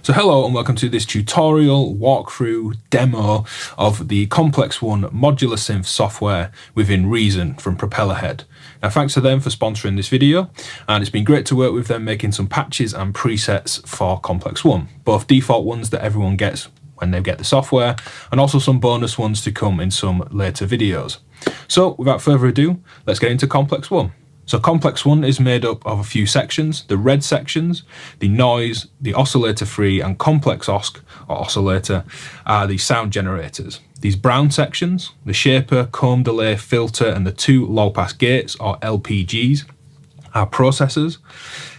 So hello and welcome to this tutorial walkthrough demo of the Complex-1 modular synth software within Reason from Propellerhead. Now thanks to them for sponsoring this video, and it's been great to work with them making some patches and presets for Complex-1, both default ones that everyone gets when they get the software, and also some bonus ones to come in some later videos. So without further ado, let's get into Complex-1. So Complex-1 is made up of a few sections: the red sections, the noise, the oscillator free, and Complex Osc, or oscillator, are the sound generators. These brown sections, the shaper, comb delay, filter, and the two low pass gates, or LPGs, are processors.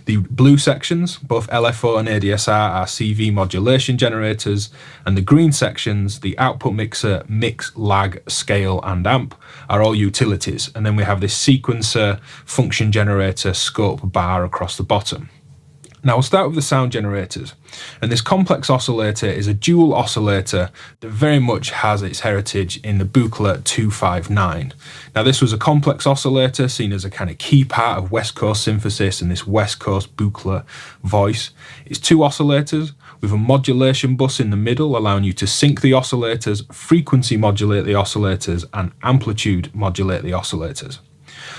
The blue sections, both LFO and ADSR, are CV modulation generators, and the green sections, the output mixer, mix, lag, scale, and amp, are all utilities. And then we have this sequencer, function generator, scope bar across the bottom. Now we'll start with the sound generators, and this complex oscillator is a dual oscillator that very much has its heritage in the Buchla 259. Now this was a complex oscillator seen as a kind of key part of West Coast synthesis and this West Coast Buchla voice. It's two oscillators with a modulation bus in the middle, allowing you to sync the oscillators, frequency modulate the oscillators, and amplitude modulate the oscillators.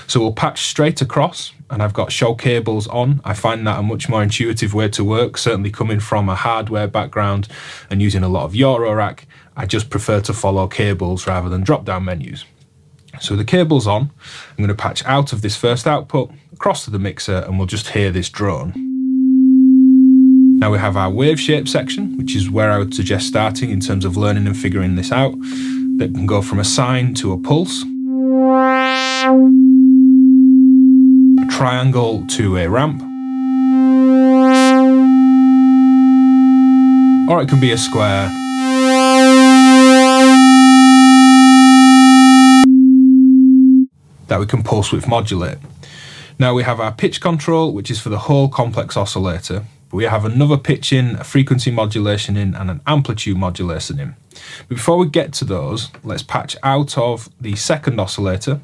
So we'll patch straight across, and I've got show cables on. I find that a much more intuitive way to work, certainly coming from a hardware background and using a lot of Eurorack. I just prefer to follow cables rather than drop-down menus. So with the cables on, I'm going to patch out of this first output, across to the mixer, and we'll just hear this drone. Now we have our wave shape section, which is where I would suggest starting in terms of learning and figuring this out. That can go from a sine to a pulse, triangle to a ramp, or it can be a square, that we can pulse width modulate. Now we have our pitch control, which is for the whole complex oscillator, but we have another pitch in, a frequency modulation in, and an amplitude modulation in. But before we get to those, let's patch out of the second oscillator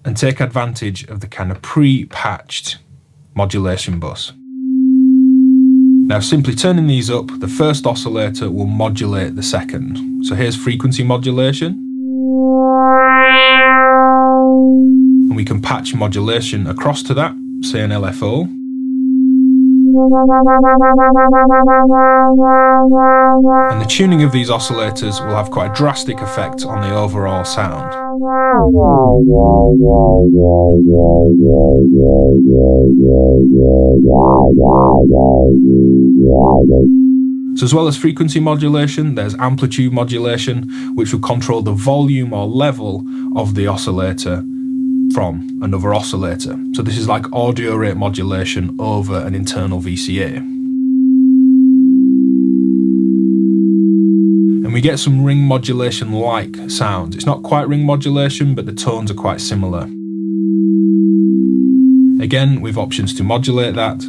and take advantage of the kind of pre-patched modulation bus. Now simply turning these up, the first oscillator will modulate the second. So here's frequency modulation. And we can patch modulation across to that, say an LFO. And the tuning of these oscillators will have quite a drastic effect on the overall sound. So as well as frequency modulation, there's amplitude modulation, which will control the volume or level of the oscillator from another oscillator. So this is like audio rate modulation over an internal VCA. And we get some ring modulation-like sounds. It's not quite ring modulation, but the tones are quite similar. Again, with options to modulate that.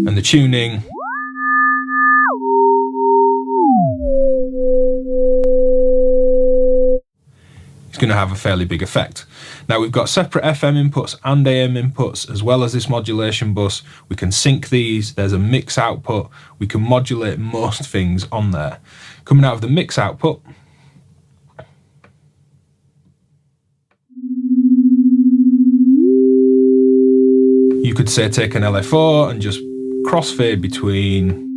And the tuning. It's going to have a fairly big effect. Now we've got separate FM inputs and AM inputs, as well as this modulation bus. We can sync these, there's a mix output, we can modulate most things on there. Coming out of the mix output, you could say take an LFO and just crossfade between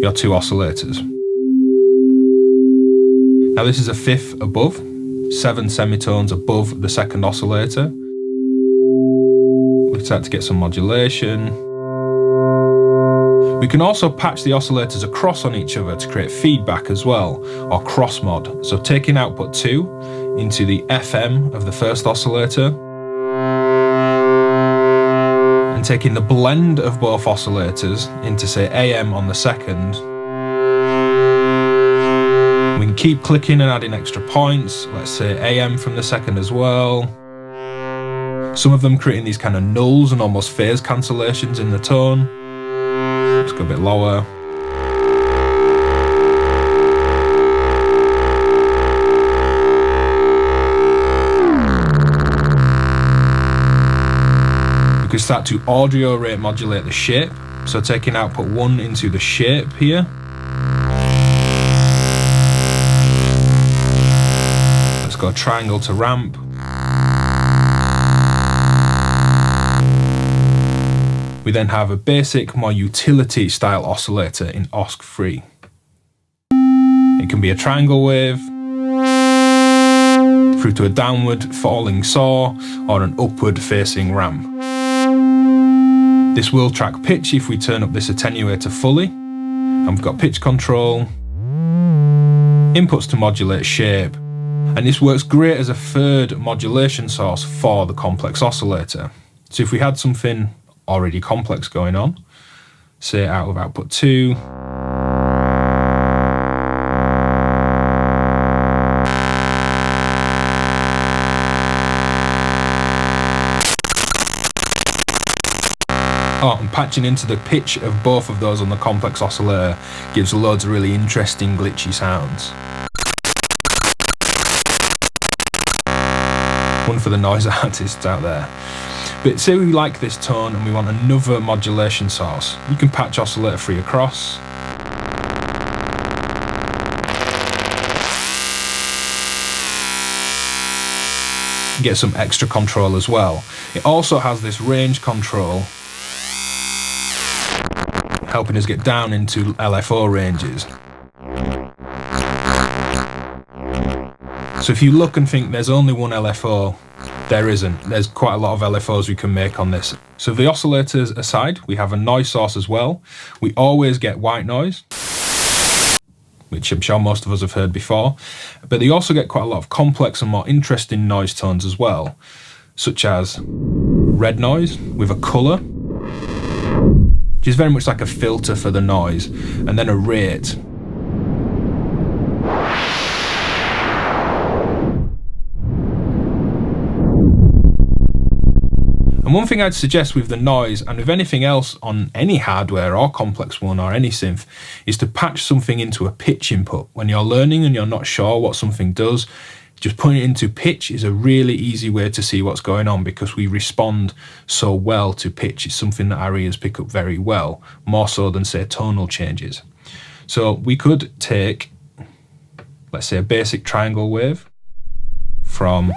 your two oscillators. Now this is a fifth above, 7 semitones above the second oscillator. We start to get some modulation. We can also patch the oscillators across on each other to create feedback as well, or cross mod. So taking output 2 into the FM of the first oscillator, and taking the blend of both oscillators into, say, AM on the second. We can keep clicking and adding extra points, let's say AM from the second as well. Some of them creating these kind of nulls and almost phase cancellations in the tone. Let's go a bit lower. We can start to audio rate modulate the shape. So taking output 1 into the shape here. Let's go triangle to ramp. We then have a basic, more utility style oscillator in Osc 3. It can be a triangle wave, through to a downward falling saw, or an upward facing ramp. This will track pitch if we turn up this attenuator fully. And we've got pitch control, inputs to modulate shape, and this works great as a third modulation source for the complex oscillator. So if we had something already complex going on, say out of output 2, and patching into the pitch of both of those on the complex oscillator gives loads of really interesting glitchy sounds. One for the noise artists out there. But say we like this tone and we want another modulation source, you can patch oscillator 3 across. Get some extra control as well. It also has this range control, helping us get down into LFO ranges. So if you look and think there's only one LFO, there isn't. There's quite a lot of LFOs we can make on this. So the oscillators aside, we have a noise source as well. We always get white noise, which I'm sure most of us have heard before, but they also get quite a lot of complex and more interesting noise tones as well, such as red noise with a colour, which is very much like a filter for the noise, and then a rate. And one thing I'd suggest with the noise, and with anything else on any hardware or Complex-1 or any synth, is to patch something into a pitch input. When you're learning and you're not sure what something does, just putting it into pitch is a really easy way to see what's going on, because we respond so well to pitch. It's something that our ears pick up very well, more so than, say, tonal changes. So we could take, let's say, a basic triangle wave from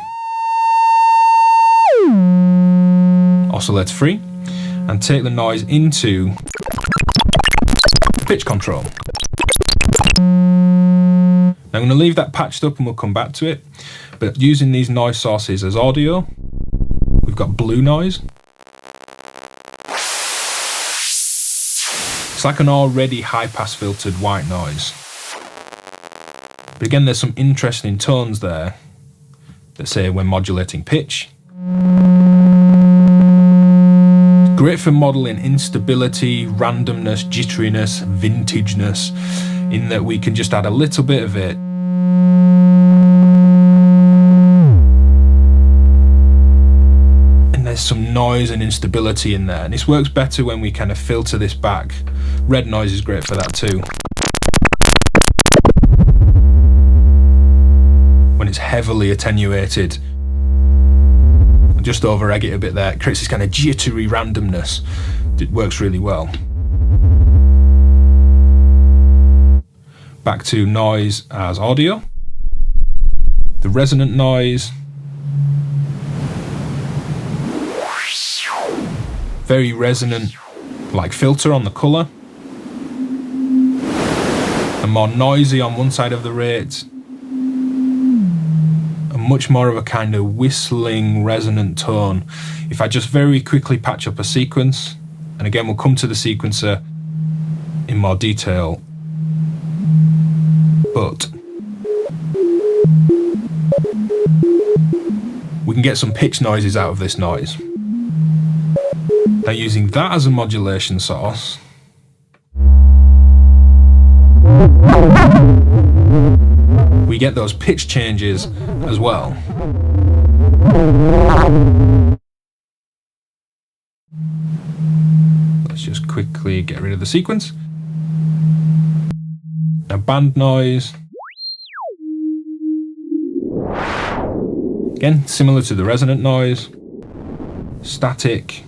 oscillator 3 and take the noise into pitch control. Now I'm going to leave that patched up and we'll come back to it, but using these noise sources as audio, we've got blue noise. It's like an already high pass filtered white noise. But again, there's some interesting tones there that say when modulating pitch. Great for modelling instability, randomness, jitteriness, vintageness, in that we can just add a little bit of it. And there's some noise and instability in there. And this works better when we kind of filter this back. Red noise is great for that too. When it's heavily attenuated. Just over egg it a bit there, it creates this kind of jittery randomness. It works really well. Back to noise as audio. The resonant noise. Very resonant, like filter on the colour. And more noisy on one side of the rate. Much more of a kind of whistling resonant tone. If I just very quickly patch up a sequence, and again we'll come to the sequencer in more detail, but we can get some pitch noises out of this noise. Now using that as a modulation source, we get those pitch changes as well. Let's just quickly get rid of the sequence. Now band noise. Again, similar to the resonant noise. Static.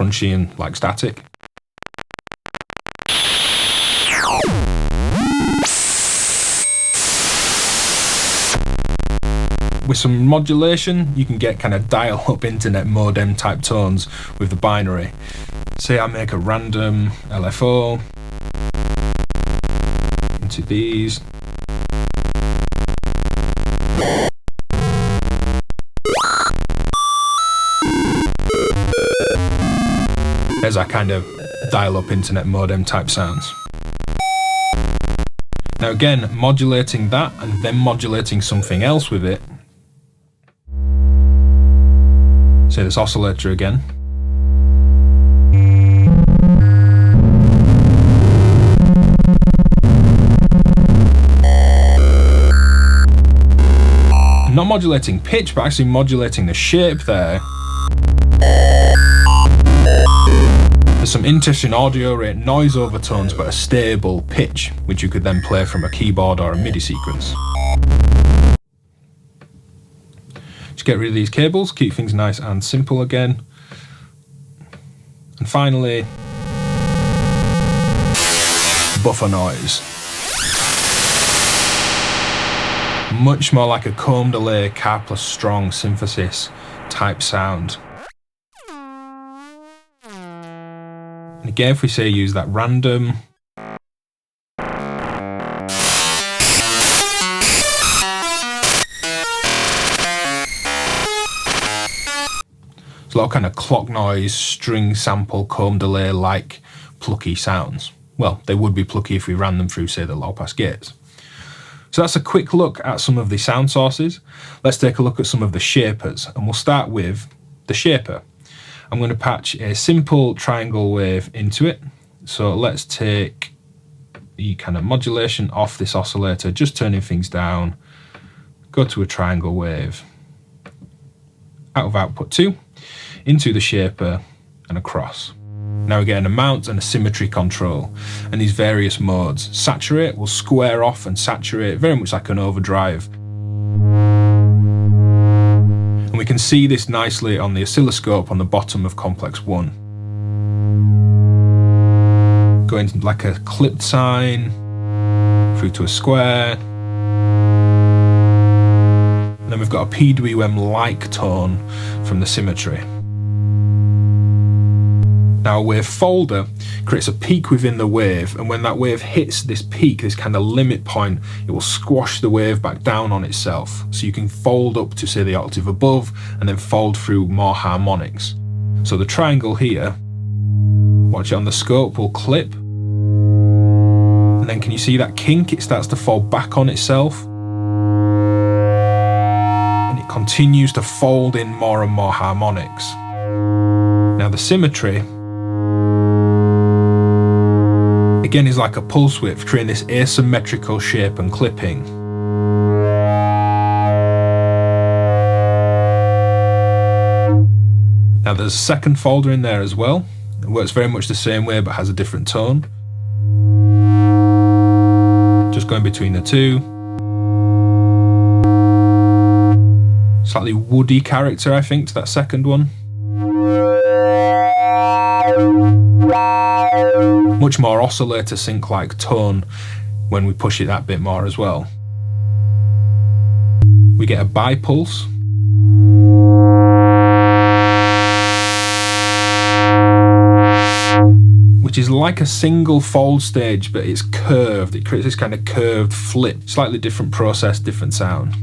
punchy and like static. With some modulation, you can get kind of dial-up internet modem type tones with the binary. Say I make a random LFO into these. There's our kind of dial-up internet modem type sounds. Now again, modulating that and then modulating something else with it. Say this oscillator again. Not modulating pitch, but actually modulating the shape there. There's some interesting audio rate noise overtones, but a stable pitch, which you could then play from a keyboard or a MIDI sequence. Just get rid of these cables, keep things nice and simple again. And finally, buffer noise. Much more like a comb delay, Karplus Strong Synthesis type sound. And again, if we say use that random, it's a lot of kind of clock noise, string sample, comb delay like plucky sounds. Well, they would be plucky if we ran them through, say, the low pass gates. So that's a quick look at some of the sound sources. Let's take a look at some of the shapers, and we'll start with the shaper. I'm going to patch a simple triangle wave into it. So let's take the kind of modulation off this oscillator, just turning things down, go to a triangle wave, out of output 2, into the shaper and across. Now we get an amount and a symmetry control, and these various modes. Saturate will square off and saturate, very much like an overdrive. And we can see this nicely on the oscilloscope on the bottom of Complex-1. Going like a clipped sine, through to a square. And then we've got a PWM-like tone from the symmetry. Now a wavefolder creates a peak within the wave, and when that wave hits this peak, this kind of limit point, it will squash the wave back down on itself. So you can fold up to, say, the octave above, and then fold through more harmonics. So the triangle here, watch it on the scope, will clip. And then can you see that kink? It starts to fall back on itself. And it continues to fold in more and more harmonics. Now the symmetry, again, is like a pulse width, creating this asymmetrical shape and clipping. Now there's a second folder in there as well. It works very much the same way but has a different tone. Just going between the two. Slightly woody character, I think, to that second one. Much more oscillator sync-like tone when we push it that bit more as well. We get a bipulse. Which is like a single fold stage, but it's curved. It creates this kind of curved flip. Slightly different process, different sound.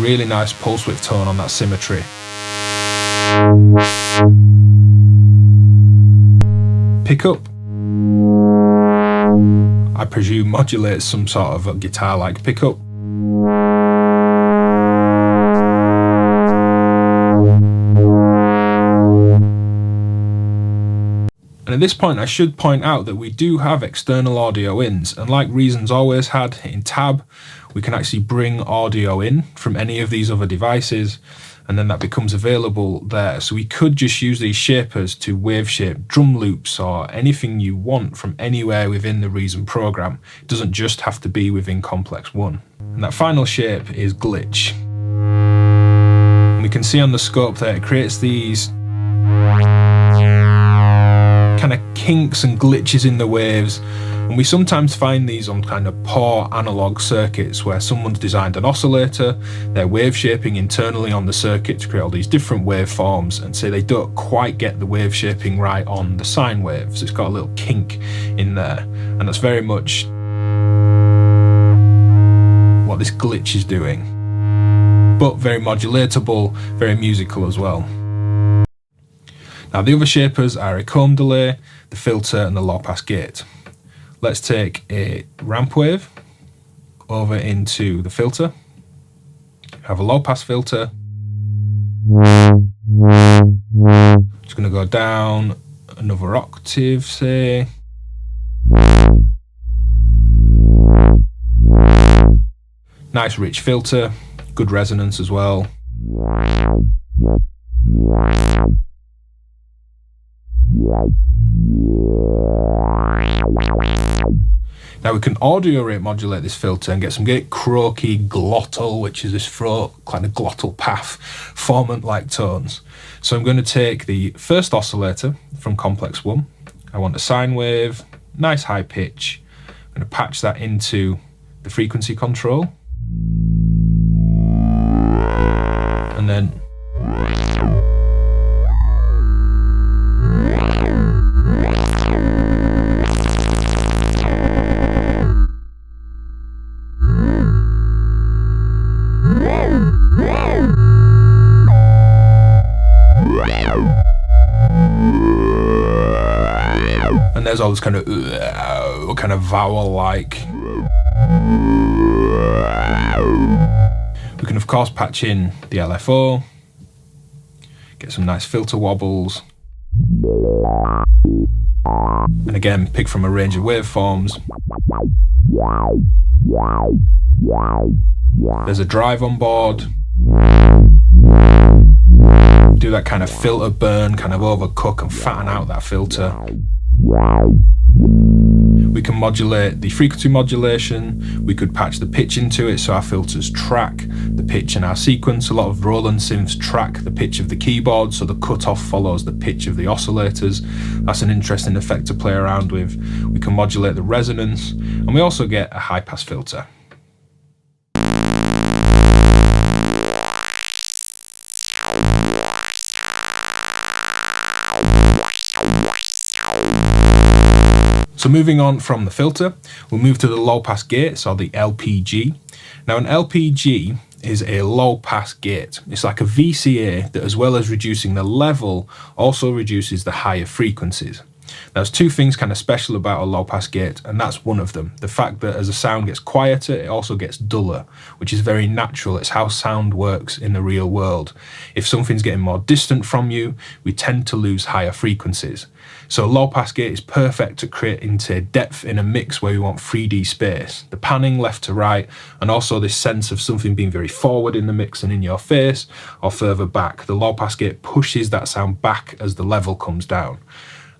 Really nice pulse width tone on that symmetry. Pickup, I presume, modulates some sort of a guitar-like pickup. And at this point I should point out that we do have external audio ins, and like Reason's always had, in tab we can actually bring audio in from any of these other devices, and then that becomes available there. So we could just use these shapers to wave shape drum loops or anything you want from anywhere within the Reason program. It doesn't just have to be within Complex-1. And that final shape is glitch. And we can see on the scope there it creates these kind of kinks and glitches in the waves, and we sometimes find these on kind of poor analog circuits where someone's designed an oscillator, they're wave shaping internally on the circuit to create all these different waveforms, and say they don't quite get the wave shaping right on the sine wave, so it's got a little kink in there, and that's very much what this glitch is doing, but very modulatable, very musical as well. Now the other shapers are a comb delay, the filter and the low pass gate. Let's take a ramp wave over into the filter, have a low pass filter, just going to go down another octave, say, nice rich filter, good resonance as well. Now we can audio rate modulate this filter and get some great croaky glottal, which is this throat kind of glottal path formant-like tones. So I'm going to take the first oscillator from Complex-1. I want a sine wave, nice high pitch. I'm going to patch that into the frequency control. And then there's all this kind of vowel-like. We can of course patch in the LFO, get some nice filter wobbles, and again pick from a range of waveforms. There's a drive on board. Do that kind of filter burn, kind of overcook and fatten out that filter. We can modulate the frequency modulation. We could patch the pitch into it so our filters track the pitch in our sequence. A lot of Roland synths track the pitch of the keyboard, so the cutoff follows the pitch of the oscillators. That's an interesting effect to play around with. We can modulate the resonance, and we also get a high pass filter. So moving on from the filter, we'll move to the low pass gates, or the LPG. Now an LPG is a low pass gate. It's like a VCA that, as well as reducing the level, also reduces the higher frequencies. Now, there's two things kind of special about a low pass gate, and that's one of them. The fact that as a sound gets quieter, it also gets duller, which is very natural. It's how sound works in the real world. If something's getting more distant from you, we tend to lose higher frequencies. So a low pass gate is perfect to create into depth in a mix where we want 3D space. The panning left to right, and also this sense of something being very forward in the mix and in your face, or further back. The low pass gate pushes that sound back as the level comes down.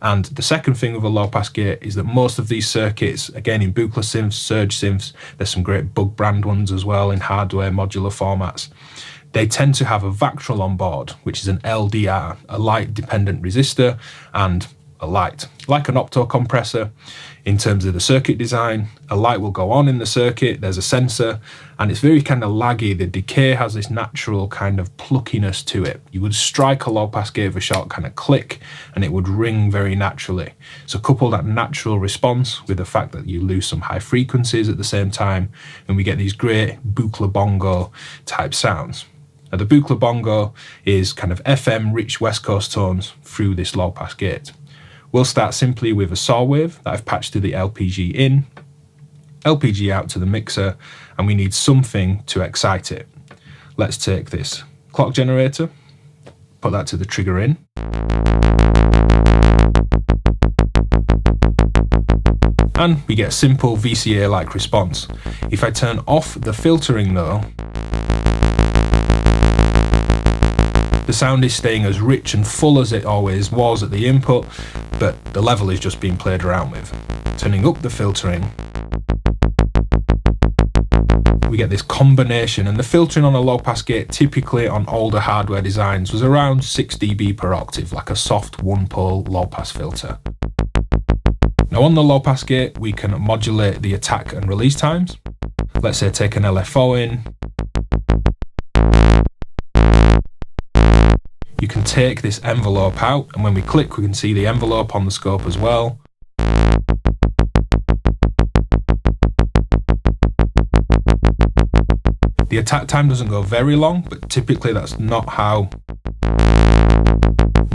And the second thing with a low pass gate is that most of these circuits, again in Buchla synths, Surge synths, there's some great Bug brand ones as well in hardware modular formats, they tend to have a Vactrol on board, which is an LDR, a light dependent resistor, and a light, like an opto compressor. In terms of the circuit design, a light will go on in the circuit, there's a sensor, and it's very kind of laggy. The decay has this natural kind of pluckiness to it. You would strike a low pass gate with a short kind of click and it would ring very naturally. So couple that natural response with the fact that you lose some high frequencies at the same time, and we get these great Buchla bongo type sounds. Now the Buchla bongo is kind of FM rich West Coast tones through this low pass gate. We'll start simply with a saw wave that I've patched to the LPG in, LPG out to the mixer, and we need something to excite it. Let's take this clock generator, put that to the trigger in. And we get a simple VCA-like response. If I turn off the filtering though, the sound is staying as rich and full as it always was at the input, but the level is just being played around with. Turning up the filtering, we get this combination, and the filtering on a low pass gate typically on older hardware designs was around 6 dB per octave, like a soft one pole low pass filter. Now on the low pass gate we can modulate the attack and release times. Let's say take an LFO in. You can take this envelope out, and when we click we can see the envelope on the scope as well. The attack time doesn't go very long, but typically that's not how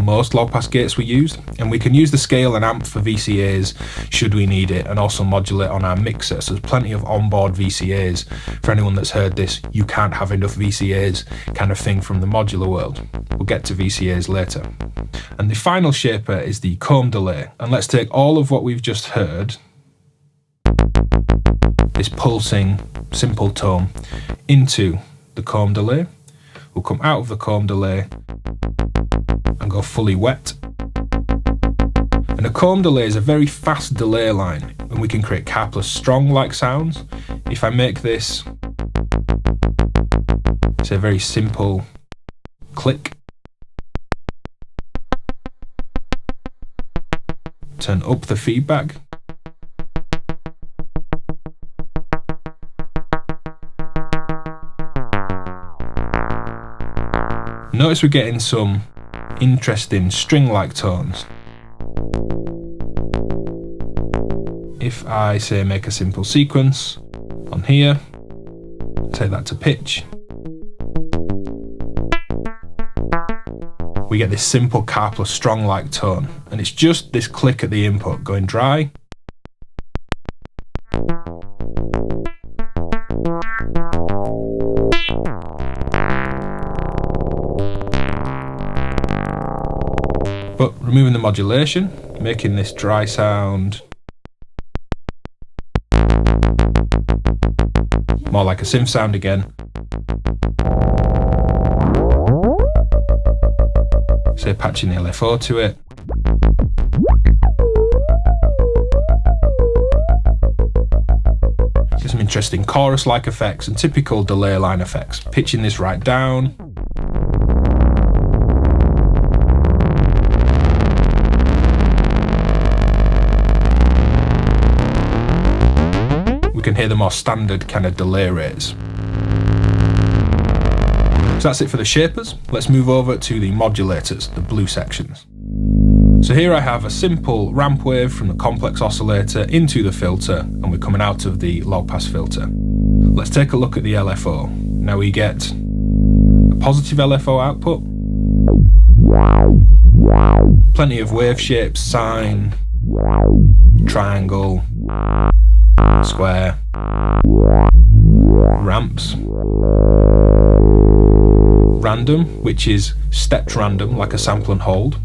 most low pass gates were used. And we can use the scale and amp for VCAs should we need it, and also modulate on our mixer. So there's plenty of onboard VCAs. For anyone that's heard this, you can't have enough VCAs kind of thing from the modular world. We'll get to VCAs later. And the final shaper is the comb delay. And let's take all of what we've just heard, this pulsing simple tone, into the comb delay. We'll come out of the comb delay and go fully wet. And a comb delay is a very fast delay line, and we can create Karplus Strong-like sounds. If I make this, it's a very simple click, turn up the feedback, notice we're getting some interesting string-like tones. If I say make a simple sequence on here, take that to pitch, we get this simple Karplus Strong-like tone, and it's just this click at the input going dry. But removing the modulation, making this dry sound more like a synth sound again. Say patching the LFO to it. Get some interesting chorus-like effects and typical delay line effects. Pitching this right down. Can hear the more standard kind of delay rates. So that's it for the shapers. Let's move over to the modulators, the blue sections. So here I have a simple ramp wave from the complex oscillator into the filter, and we're coming out of the low pass filter. Let's take a look at the LFO. Now we get a positive LFO output, plenty of wave shapes, sine, triangle, square, ramps, random, which is stepped random like a sample and hold.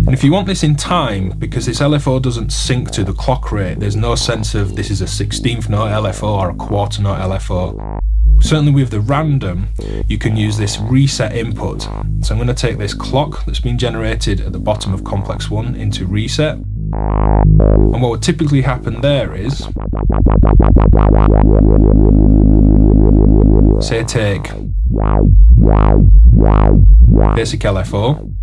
And if you want this in time, because this LFO doesn't sync to the clock rate, there's no sense of this is a 16th note LFO or a quarter note LFO. Certainly with the random, you can use this reset input. So I'm going to take this clock that's been generated at the bottom of Complex-1 into reset. And what would typically happen there is, say take basic LFO,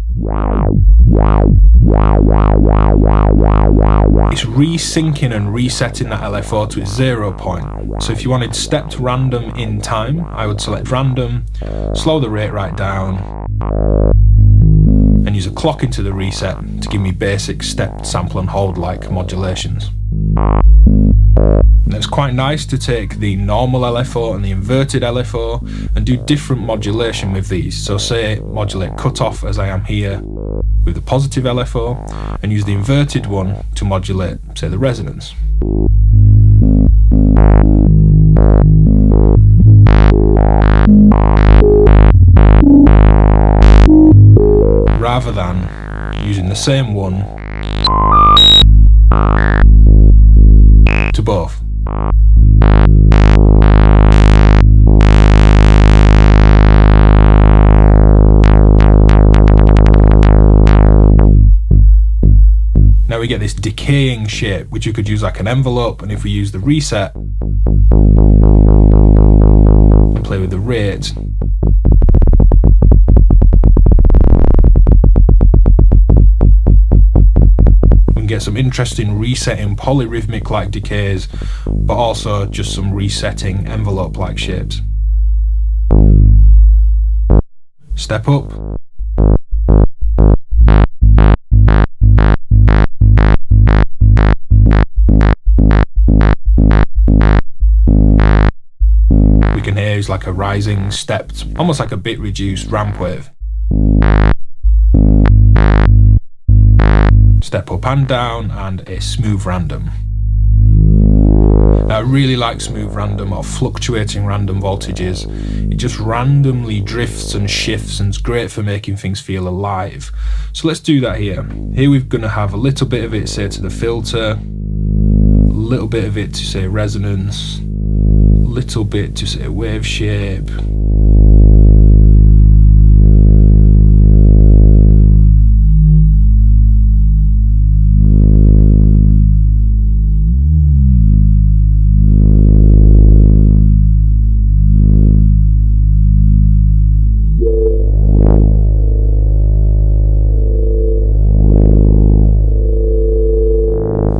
it's resyncing and resetting that LFO to its 0 point. So if you wanted stepped random in time, I would select random, slow the rate right down, and use a clock into the reset to give me basic stepped sample and hold like modulations. And it's quite nice to take the normal LFO and the inverted LFO and do different modulation with these. So say modulate cutoff as I am here with the positive LFO, and use the inverted one to modulate, say, the resonance. Rather than using the same one to both. Now Now we get this decaying shape, which you could use like an envelope, and if we use the reset and play with the rate, we can get some interesting resetting polyrhythmic like decays, but also just some resetting envelope like shapes. Step up. We can hear it's like a rising, stepped, almost like a bit reduced ramp wave. Step up and down, and a smooth random. Now, I really like smooth random or fluctuating random voltages. It just randomly drifts and shifts and it's great for making things feel alive. So let's do that here. Here we're going to have a little bit of it, say, to the filter, a little bit of it to, say, resonance, a little bit to, say, wave shape.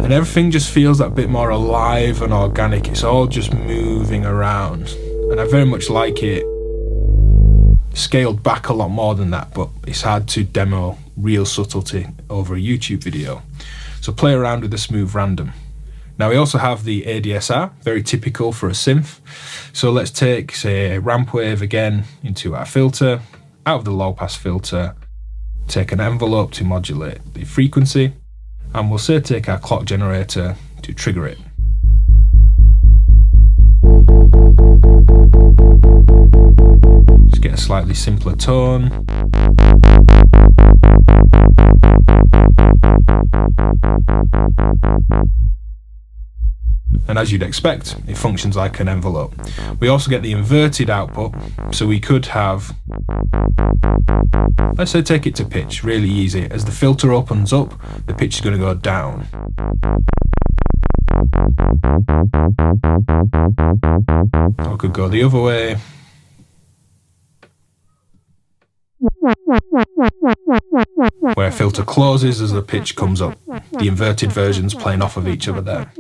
And everything just feels that bit more alive and organic. It's all just moving around. And I very much like it scaled back a lot more than that, but it's hard to demo real subtlety over a YouTube video. So play around with the smooth random. Now we also have the ADSR, very typical for a synth. So let's take, say, a ramp wave again into our filter, out of the low pass filter, take an envelope to modulate the frequency, and we'll say take our clock generator to trigger it. Just get a slightly simpler tone. And as you'd expect, it functions like an envelope. We also get the inverted output, so we could have, let's say, take it to pitch, really easy. As the filter opens up, the pitch is going to go down. Or it could go the other way. Where a filter closes as the pitch comes up. The inverted versions playing off of each other there.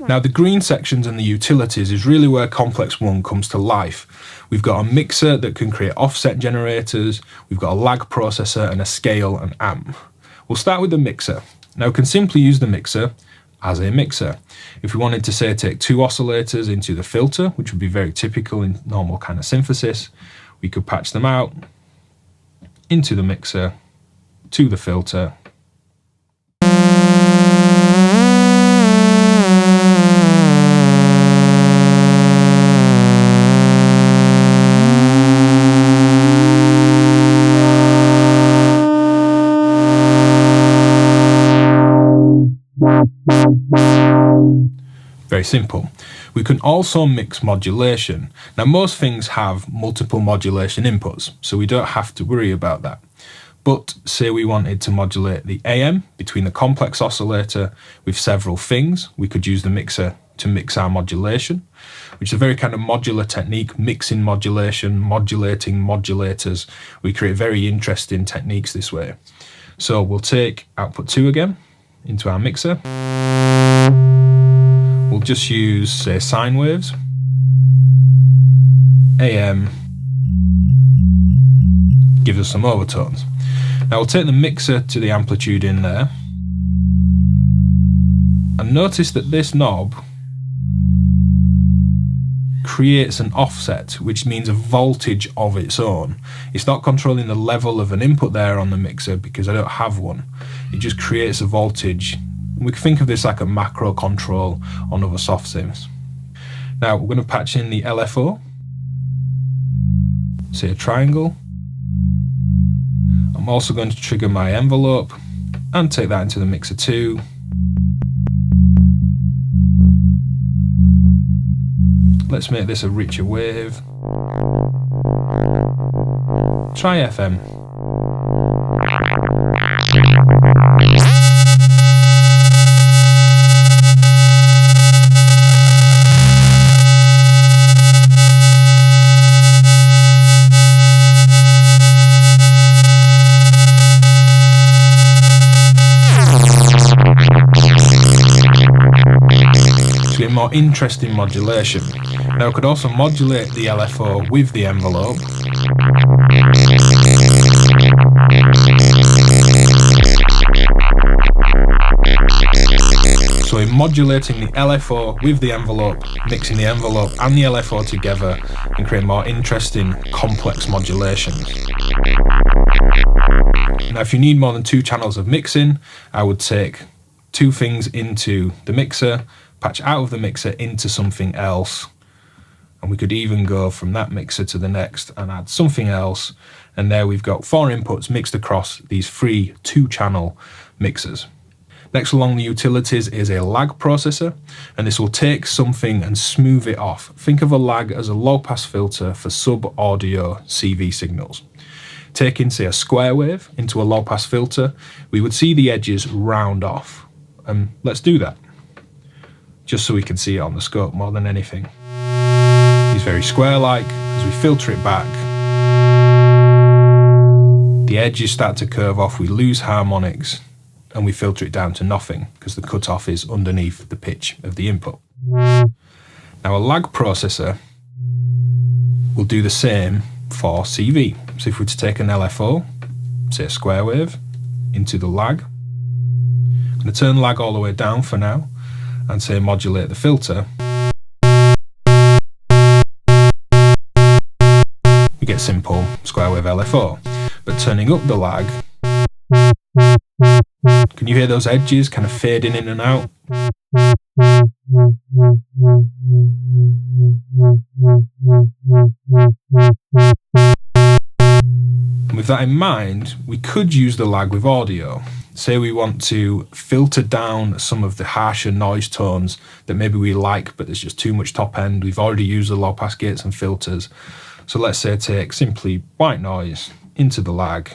Now the green sections and the utilities is really where Complex-1 comes to life. We've got a mixer that can create offset generators, we've got a lag processor and a scale and amp. We'll start with the mixer. Now we can simply use the mixer as a mixer. If we wanted to, say, take two oscillators into the filter, which would be very typical in normal kind of synthesis, we could patch them out into the mixer, to the filter. Very simple. We can also mix modulation. Now most things have multiple modulation inputs, so we don't have to worry about that. But say we wanted to modulate the AM between the complex oscillator with several things, we could use the mixer to mix our modulation, which is a very kind of modular technique, mixing modulation, modulating modulators. We create very interesting techniques this way. So we'll take output 2 again into our mixer. We'll just use, say, sine waves, AM, gives us some overtones. Now we'll take the mixer to the amplitude in there, and notice that this knob creates an offset, which means a voltage of its own. It's not controlling the level of an input there on the mixer because I don't have one. It just creates a voltage. We can think of this like a macro control on other soft synths. Now we're going to patch in the LFO, say a triangle. I'm also going to trigger my envelope and take that into the mixer too. Let's make this a richer wave. Try FM. create more interesting modulation. Now I could also modulate the LFO with the envelope. So in modulating the LFO with the envelope, mixing the envelope and the LFO together and create more interesting complex modulations. Now if you need more than 2 channels of mixing, I would take 2 things into the mixer, patch out of the mixer into something else, and we could even go from that mixer to the next and add something else, and there we've got 4 inputs mixed across these 3 2-channel mixers. Next along the utilities is a lag processor, and this will take something and smooth it off. Think of a lag as a low-pass filter for sub-audio CV signals. Taking, say, a square wave into a low-pass filter, we would see the edges round off. Let's do that, just so we can see it on the scope more than anything. It's very square-like. As we filter it back, the edges start to curve off, we lose harmonics, and we filter it down to nothing because the cutoff is underneath the pitch of the input. Now a lag processor will do the same for CV. So if we were to take an LFO, say a square wave, into the lag, I'm going to turn lag all the way down for now and say modulate the filter. We get simple square wave LFO. But turning up the lag, can you hear those edges kind of fading in and out? And with that in mind, we could use the lag with audio. Say we want to filter down some of the harsher noise tones that maybe we like, but there's just too much top end. We've already used the low pass gates and filters. So let's say take simply white noise into the lag.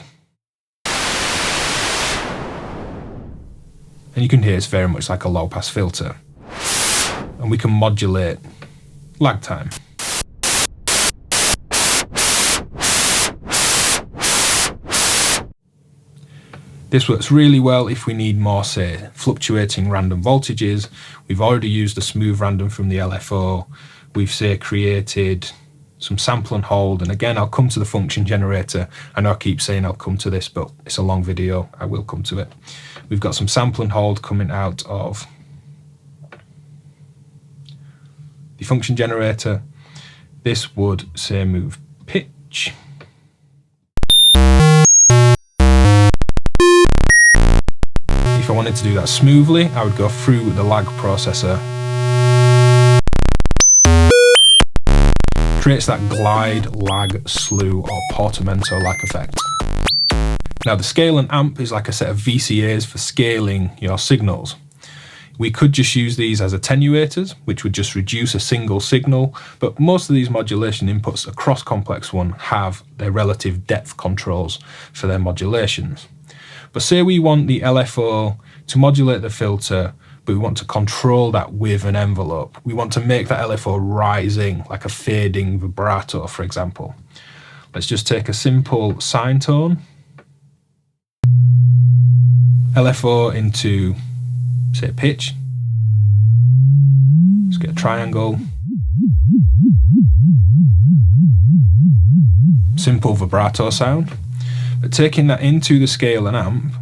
And you can hear it's very much like a low pass filter. And we can modulate lag time. This works really well if we need more, say, fluctuating random voltages. We've already used a smooth random from the LFO. We've, say, created some sample and hold, and again I'll come to the function generator. I know I keep saying I'll come to this, but it's a long video, I will come to it. We've got some sample and hold coming out of the function generator. This would, say, move pitch. If I wanted to do that smoothly, I would go through the lag processor. Creates that glide, lag, slew, or portamento-like effect. Now the scale and amp is like a set of VCAs for scaling your signals. We could just use these as attenuators, which would just reduce a single signal, but most of these modulation inputs across Complex-1 have their relative depth controls for their modulations. But say we want the LFO to modulate the filter, but we want to control that with an envelope. We want to make that LFO rising, like a fading vibrato, for example. Let's just take a simple sine tone. LFO into, say, pitch. Let's get a triangle. Simple vibrato sound. But taking that into the scale and amp,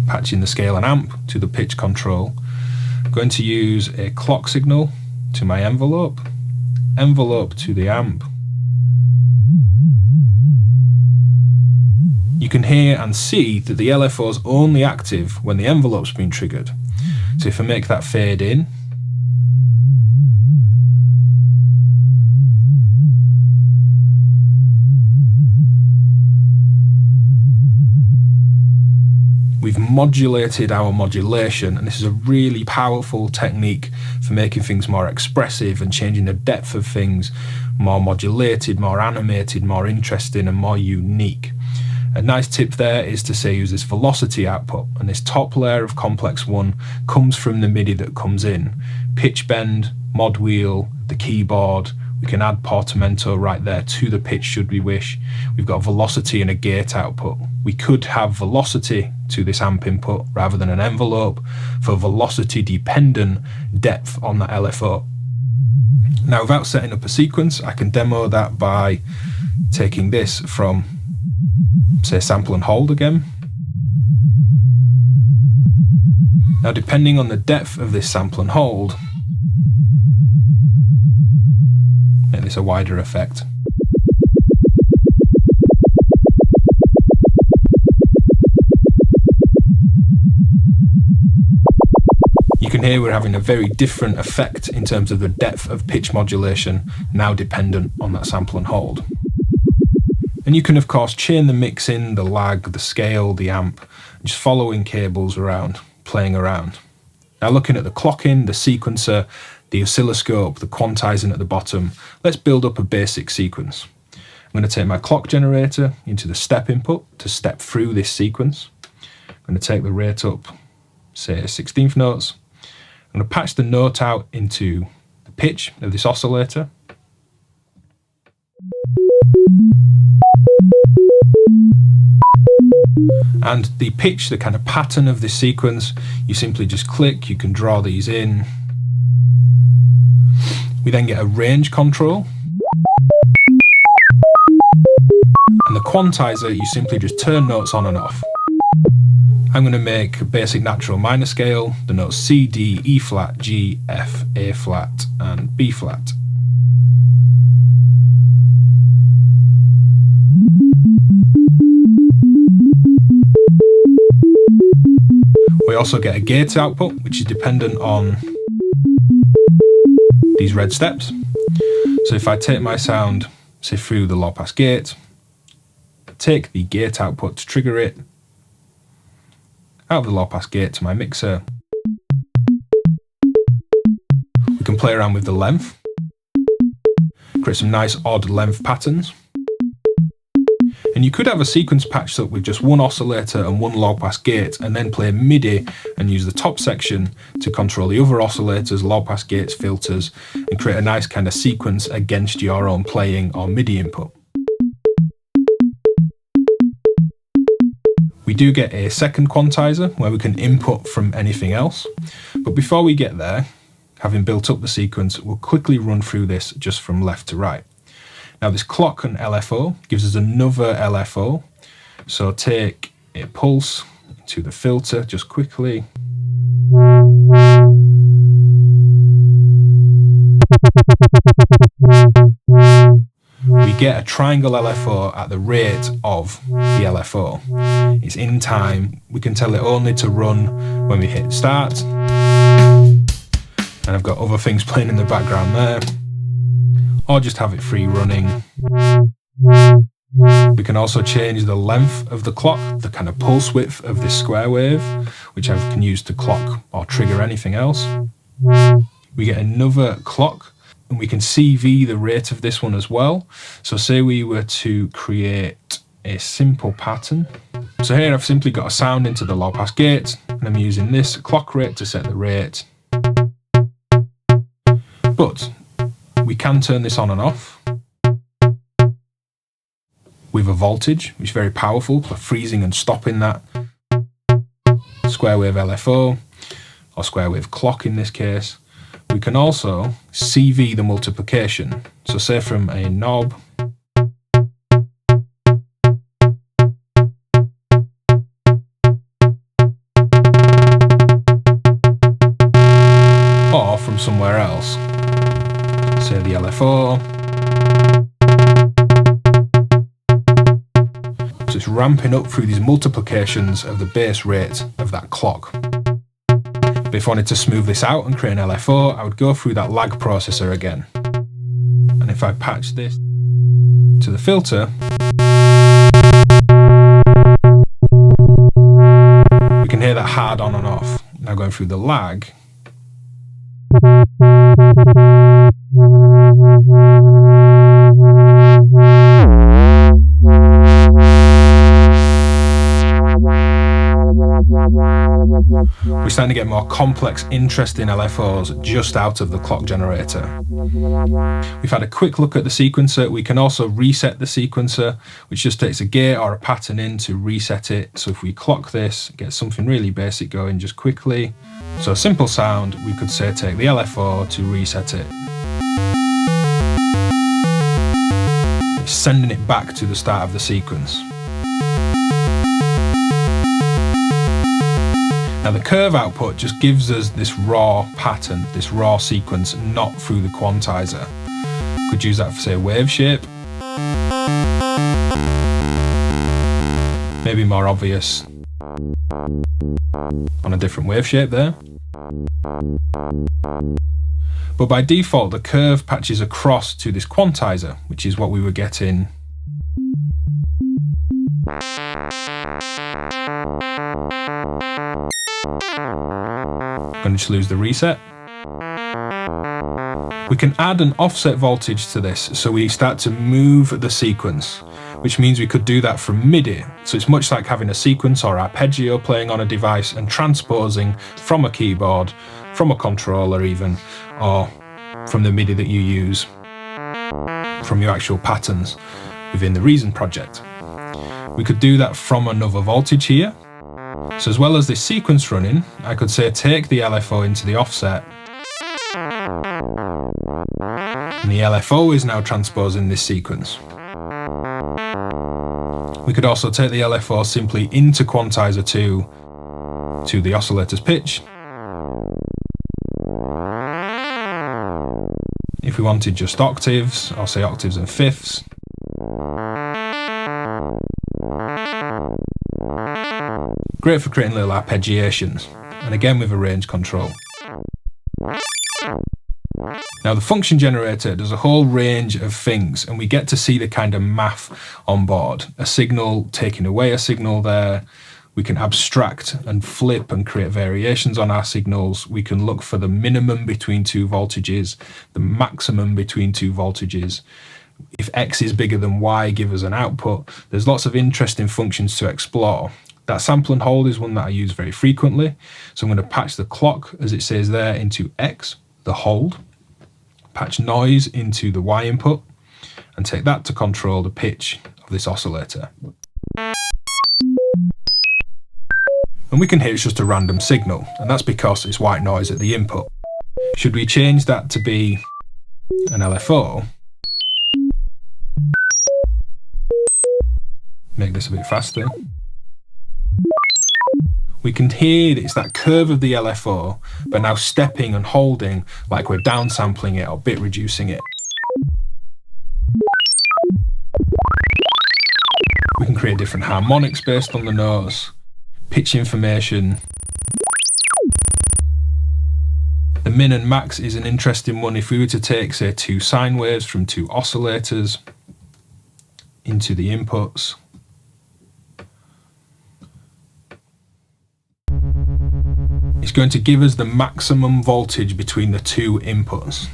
patching the scale and amp to the pitch control, I'm going to use a clock signal to my envelope, envelope to the amp. You can hear and see that the LFO is only active when the envelope's been triggered. So if I make that fade in, we've modulated our modulation, and this is a really powerful technique for making things more expressive and changing the depth of things, more modulated, more animated, more interesting, and more unique. A nice tip there is to, say, use this velocity output, and this top layer of Complex-1 comes from the MIDI that comes in. Pitch bend, mod wheel, the keyboard, We can add portamento right there to the pitch should we wish. We've got velocity and a gate output. We could have velocity to this amp input rather than an envelope for velocity dependent depth on that LFO. Now, without setting up a sequence, I can demo that by taking this from, say, sample and hold again. Now, depending on the depth of this sample and hold, make this a wider effect. You can hear we're having a very different effect in terms of the depth of pitch modulation, now dependent on that sample and hold. And you can of course chain the mix in, the lag, the scale, the amp, just following cables around, playing around. Now looking at the clocking, the sequencer, the oscilloscope, the quantizing at the bottom, let's build up a basic sequence. I'm going to take my clock generator into the step input to step through this sequence. I'm going to take the rate up, say 16th notes. I'm going to patch the note out into the pitch of this oscillator. And the pitch, the kind of pattern of this sequence, you simply just click, you can draw these in. We then get a range control. And the quantizer, you simply just turn notes on and off. I'm going to make a basic natural minor scale, the notes C, D, E flat, G, F, A flat, and B flat. We also get a gate output, which is dependent on these red steps. So if I take my sound, say through the low pass gate, take the gate output to trigger it, out of the low pass gate to my mixer. We can play around with the length, create some nice odd length patterns. And you could have a sequence patched up with just one oscillator and one low pass gate, and then play MIDI and use the top section to control the other oscillators, low pass gates, filters, and create a nice kind of sequence against your own playing or MIDI input. We do get a second quantizer where we can input from anything else. But before we get there, having built up the sequence, we'll quickly run through this just from left to right. Now this clock and LFO gives us another LFO. So take a pulse to the filter just quickly. We get a triangle LFO at the rate of the LFO. It's in time. We can tell it only to run when we hit start. And I've got other things playing in the background there. Or just have it free running. We can also change the length of the clock, the kind of pulse width of this square wave, which I can use to clock or trigger anything else. We get another clock, and we can CV the rate of this one as well. So say we were to create a simple pattern. So here I've simply got a sound into the low pass gate, and I'm using this clock rate to set the rate. But we can turn this on and off with a voltage, which is very powerful for freezing and stopping that square wave LFO, or square wave clock in this case. We can also CV the multiplication. So say from a knob, or from somewhere else, say the LFO. So it's ramping up through these multiplications of the base rate of that clock. But if I wanted to smooth this out and create an LFO, I would go through that lag processor again. And if I patch this to the filter, we can hear that hard on and off. Now going through the lag, we starting to get more complex, interesting LFOs just out of the clock generator. We've had a quick look at the sequencer. We can also reset the sequencer, which just takes a gate or a pattern in to reset it. So if we clock this, get something really basic going just quickly. So a simple sound, we could say take the LFO to reset it. It's sending it back to the start of the sequence. Now the curve output just gives us this raw pattern, this raw sequence, not through the quantizer. Could use that for, say, a wave shape. Maybe more obvious on a different wave shape there. But by default, the curve patches across to this quantizer, which is what we were getting. Going to just lose the reset. We can add an offset voltage to this, so we start to move the sequence, which means we could do that from MIDI. So it's much like having a sequence or arpeggio playing on a device and transposing from a keyboard, from a controller even, or from the MIDI that you use from your actual patterns within the Reason project. We could do that from another voltage here. So as well as this sequence running, I could say take the LFO into the offset. And the LFO is now transposing this sequence. We could also take the LFO simply into quantizer 2 to the oscillator's pitch. If we wanted just octaves, or say octaves and fifths. Great for creating little arpeggiations, and again with a range control. Now the function generator does a whole range of things, and we get to see the kind of math on board. A signal taking away a signal there. We can abstract and flip and create variations on our signals. We can look for the minimum between two voltages, the maximum between two voltages. If X is bigger than Y, give us an output. There's lots of interesting functions to explore. That sample and hold is one that I use very frequently. So I'm going to patch the clock, as it says there, into X, the hold. Patch noise into the Y input, and take that to control the pitch of this oscillator. And we can hear it's just a random signal, and that's because it's white noise at the input. Should we change that to be an LFO, make this a bit faster, we can hear it's that curve of the LFO, but now stepping and holding like we're downsampling it or bit reducing it. We can create different harmonics based on the notes, pitch information. The min and max is an interesting one. If we were to take, say, two sine waves from two oscillators into the inputs, it's going to give us the maximum voltage between the two inputs.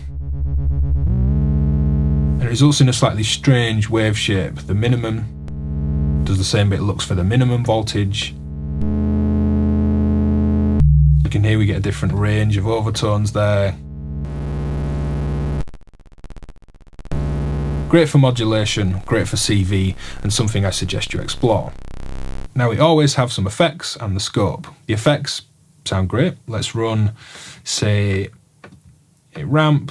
And it results in a slightly strange wave shape. The minimum does the same bit, looks for the minimum voltage. You can hear we get a different range of overtones there. Great for modulation, great for CV, and something I suggest you explore. Now we always have some effects and the scope. The effects sound great. Let's run, say, a ramp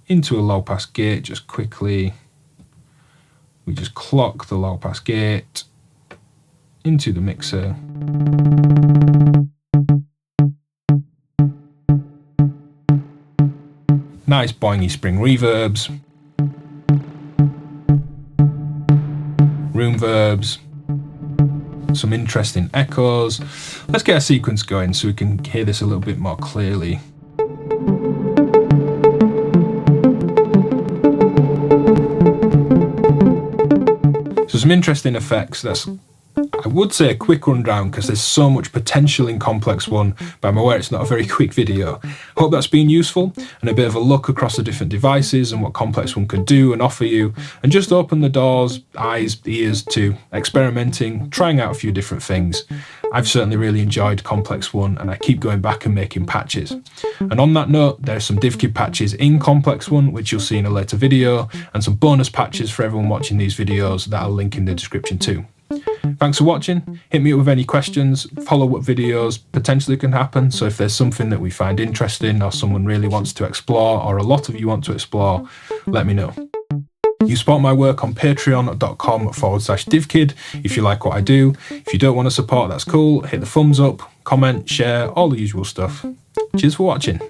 into a low pass gate just quickly. We just clock the low pass gate into the mixer. Nice boingy spring reverbs. Room verbs. Some interesting echoes. Let's get a sequence going so we can hear this a little bit more clearly. So some interesting effects. I would say a quick rundown because there's so much potential in Complex-1, but I'm aware it's not a very quick video. I hope that's been useful and a bit of a look across the different devices and what Complex-1 can do and offer you, and just open the doors, eyes, ears to experimenting, trying out a few different things. I've certainly really enjoyed Complex-1 and I keep going back and making patches. And on that note, there are some DivKit patches in Complex-1 which you'll see in a later video, and some bonus patches for everyone watching these videos that I'll link in the description too. Thanks for watching. Hit me up with any questions, follow what videos potentially can happen, so if there's something that we find interesting or someone really wants to explore or a lot of you want to explore, let me know. You support my work on patreon.com/divkid if you like what I do. If you don't want to support, that's cool. Hit the thumbs up, comment, share, all the usual stuff. Cheers for watching.